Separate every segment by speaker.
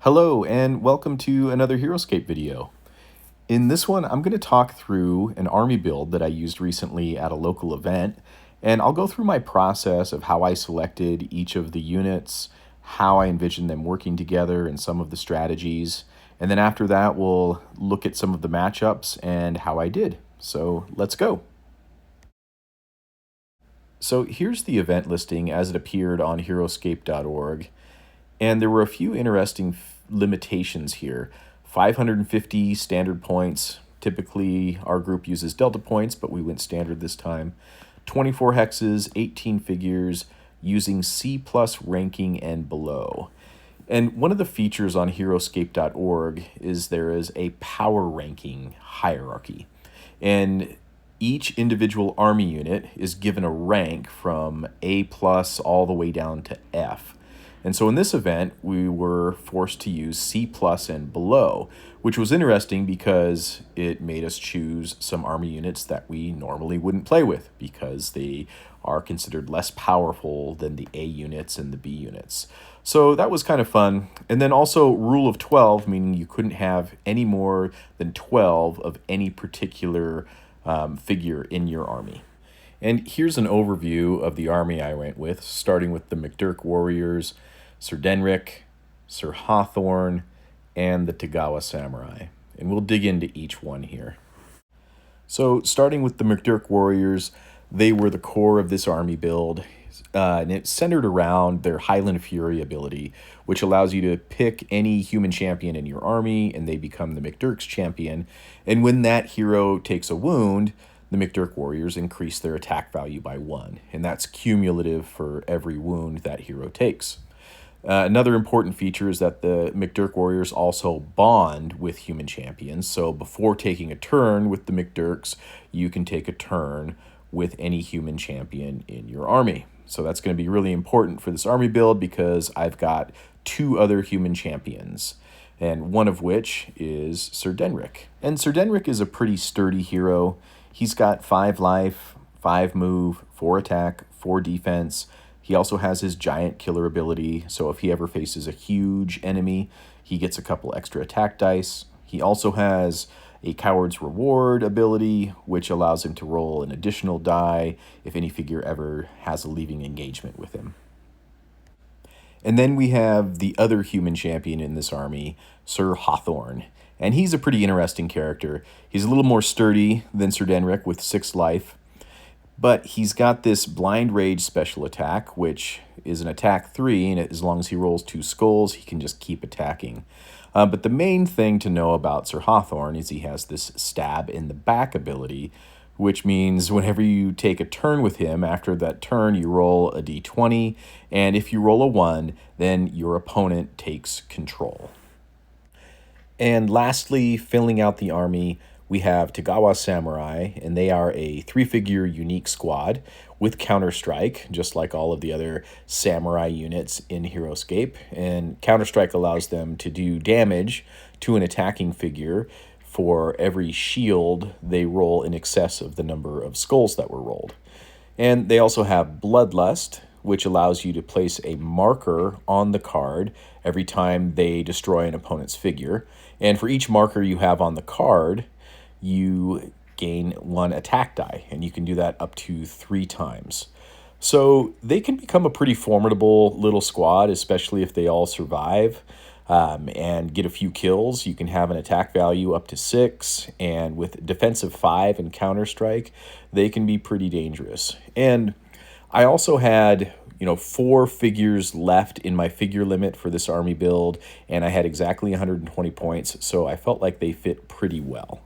Speaker 1: Hello and welcome to another Heroscape video. In this one, I'm going to talk through an army build that I used recently at a local event, and I'll go through my process of how I selected each of the units, how I envisioned them working together, and some of the strategies. And then after that, we'll look at some of the matchups and how I did. So let's go. So here's the event listing as it appeared on Heroscape.org. And there were a few interesting limitations here. 550 standard points. Typically, our group uses delta points, but we went standard this time. 24 hexes, 18 figures, using C+ ranking and below. And one of the features on Heroscape.org is there is a power ranking hierarchy. And each individual army unit is given a rank from A+ all the way down to F. And so in this event, we were forced to use C+ and below, which was interesting because it made us choose some army units that we normally wouldn't play with because they are considered less powerful than the A units and the B units. So that was kind of fun. And then also rule of 12, meaning you couldn't have any more than 12 of any particular figure in your army. And here's an overview of the army I went with, starting with the MacDirk warriors, Sir Denric, Sir Hawthorne, and the Tagawa samurai. And we'll dig into each one here. So starting with the MacDirk warriors, they were the core of this army build, and it's centered around their Highland Fury ability, which allows you to pick any human champion in your army, and they become the MacDirk's champion. And when that hero takes a wound, the MacDirk warriors increase their attack value by 1, and that's cumulative for every wound that hero takes. Another important feature is that the MacDirk warriors also bond with human champions, so before taking a turn with the MacDirks, you can take a turn with any human champion in your army. So that's going to be really important for this army build because I've got 2 other human champions, and one of which is Sir Denric. And Sir Denric is a pretty sturdy hero. He's got 5 life, 5 move, 4 attack, 4 defense. He also has his giant killer ability, so if he ever faces a huge enemy, he gets a couple extra attack dice. He also has a Coward's Reward ability, which allows him to roll an additional die if any figure ever has a leaving engagement with him. And then we have the other human champion in this army, Sir Hawthorne. And he's a pretty interesting character. He's a little more sturdy than Sir Denric with 6 life, but he's got this Blind Rage special attack, which is an attack 3, and as long as he rolls 2 skulls, he can just keep attacking. But the main thing to know about Sir Hawthorne is he has this Stab in the Back ability, which means whenever you take a turn with him, after that turn you roll a d20, and if you roll a 1, then your opponent takes control. And lastly, filling out the army, we have Tagawa Samurai, and they are a 3-figure unique squad with Counter-Strike, just like all of the other samurai units in Heroscape. And Counter-Strike allows them to do damage to an attacking figure for every shield they roll in excess of the number of skulls that were rolled. And they also have Bloodlust, which allows you to place a marker on the card every time they destroy an opponent's figure. And for each marker you have on the card, you gain 1 attack die, and you can do that up to 3 times. So they can become a pretty formidable little squad, especially if they all survive and get a few kills. You can have an attack value up to 6, and with defensive 5 and Counter-Strike, they can be pretty dangerous. And I also had 4 figures left in my figure limit for this army build, and I had exactly 120 points, so I felt like they fit pretty well.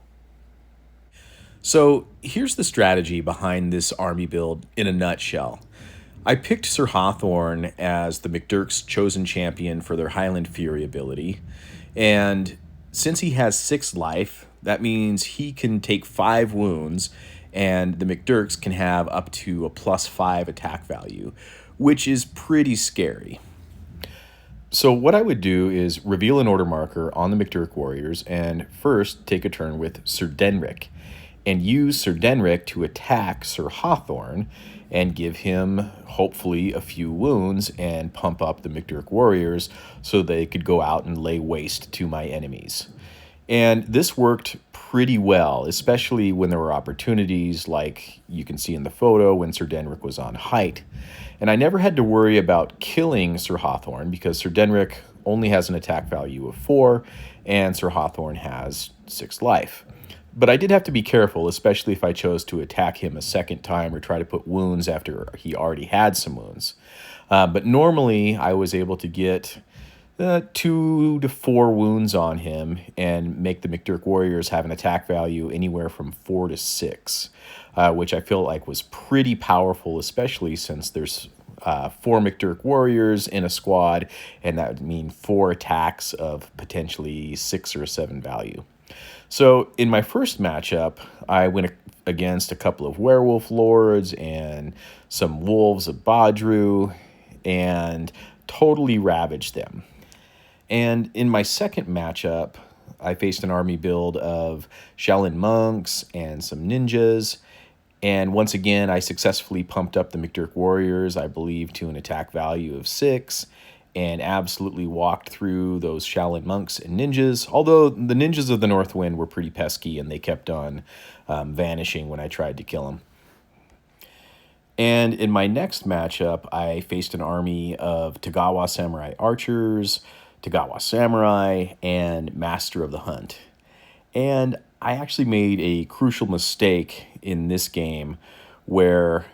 Speaker 1: So here's the strategy behind this army build in a nutshell. I picked Sir Hawthorne as the MacDirk's chosen champion for their Highland Fury ability, and since he has 6 life, that means he can take 5 wounds, and the MacDirks can have up to a +5 attack value, which is pretty scary. So what I would do is reveal an order marker on the MacDirk warriors, and first take a turn with Sir Denric. and use Sir Denric to attack Sir Hawthorne and give him, hopefully, a few wounds and pump up the MacDirk warriors so they could go out and lay waste to my enemies. And this worked pretty well, especially when there were opportunities like you can see in the photo when Sir Denric was on height. And I never had to worry about killing Sir Hawthorne because Sir Denric only has an attack value of 4 and Sir Hawthorne has 6 life. But I did have to be careful, especially if I chose to attack him a second time or try to put wounds after he already had some wounds. But normally I was able to get 2 to 4 wounds on him and make the MacDirk warriors have an attack value anywhere from 4 to 6, which I feel like was pretty powerful, especially since there's 4 MacDirk warriors in a squad, and that would mean 4 attacks of potentially 6 or 7 value. So in my first matchup, I went against a couple of werewolf lords and some wolves of Badru and totally ravaged them. And in my second matchup, I faced an army build of Shaolin monks and some ninjas. And once again, I successfully pumped up the MacDirk warriors, I believe, to an attack value of 6, and absolutely walked through those Shaolin monks and ninjas, although the ninjas of the Northwind were pretty pesky and they kept on vanishing when I tried to kill them. And in my next matchup, I faced an army of Tagawa Samurai archers, Tagawa Samurai, and Master of the Hunt. And I actually made a crucial mistake in this game where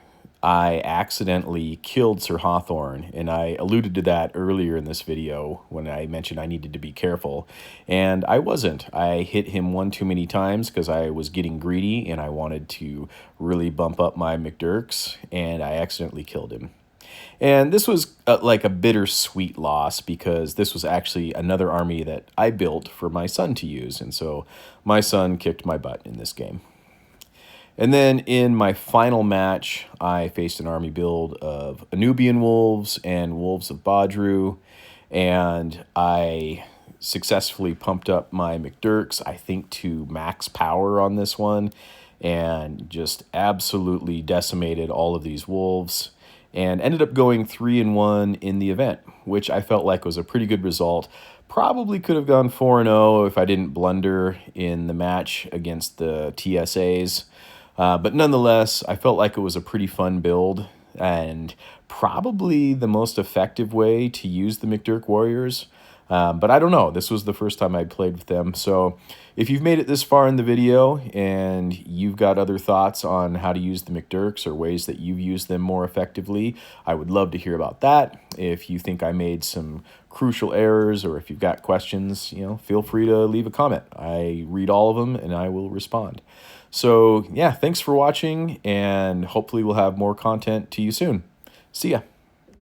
Speaker 1: I accidentally killed Sir Hawthorne, and I alluded to that earlier in this video when I mentioned I needed to be careful, and I wasn't. I hit him one too many times because I was getting greedy and I wanted to really bump up my MacDirks, and I accidentally killed him. And this was like a bittersweet loss because this was actually another army that I built for my son to use, and so my son kicked my butt in this game. And then in my final match, I faced an army build of Anubian wolves and wolves of Badru, and I successfully pumped up my MacDirks, I think, to max power on this one, and just absolutely decimated all of these wolves, and ended up going 3-1 in the event, which I felt like was a pretty good result. Probably could have gone 4-0 if I didn't blunder in the match against the TSAs. But nonetheless, I felt like it was a pretty fun build and probably the most effective way to use the MacDirk warriors. But I don't know. This was the first time I played with them. So if you've made it this far in the video and you've got other thoughts on how to use the MacDirks or ways that you've used them more effectively, I would love to hear about that. If you think I made some crucial errors or if you've got questions, feel free to leave a comment. I read all of them and I will respond. So yeah, thanks for watching, and hopefully we'll have more content to you soon. See ya.